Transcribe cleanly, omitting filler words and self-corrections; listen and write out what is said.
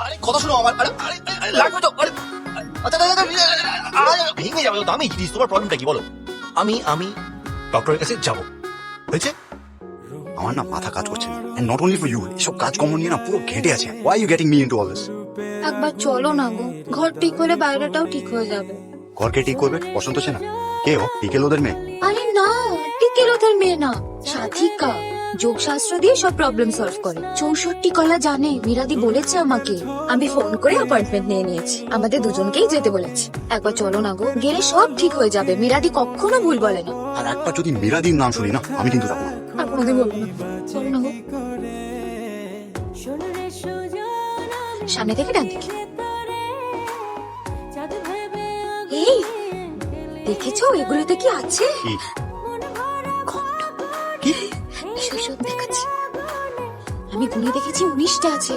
আরে কথা শোনো আমার, আরে আরে আরে লাগবে তো, আরে আচ্ছা আচ্ছা আরে ভেঙে যাবে তো, দামি জিনিস, তোমার প্রবলেমটা কি বলো? আমি ডক্টরের কাছে যাবো, হয়েছে? আমার না মাথা কাজ করছে না, and not only for you, এসব কাজকর্ম নিয়ে না পুরো ঘেটে আছে। Why you getting me into all this? একবার চলো না গো, ঘর ঠিক হলে বাইরেটাও ঠিক হয়ে যাবে। ঘরকে ঠিক করবে বসন্ত সেনা? কে ও? টিকেল ওদের মেয়ে? আরে না, টিকেল ওদের মেয়ে না, সাধিকা। যোগশাস্ত্র দিয়ে সব প্রবলেম সলভ করে। 64 কলা জানে, মীরাদি বলেছে আমাকে। আমি ফোন করে অ্যাপয়েন্টমেন্ট নিয়ে নিয়েছি, আমাদের দুজনকেই যেতে বলেছে। একবার চলো না গো, গেলে সব ঠিক হয়ে যাবে। মীরাদি কখনো ভুল বলে না। আর একবার যদি মীরাদির নাম শুনি না, আমি কিন্তু যাবো না। আর কোনোদিন বলবো না। চলো না গো, সামনে থেকে ডান দিকে। এই দেখেছো এগুলোতে কি আছে? কি? এসব দেখাচ্ছি, আমি গুনে দেখেছি 19টা আছে।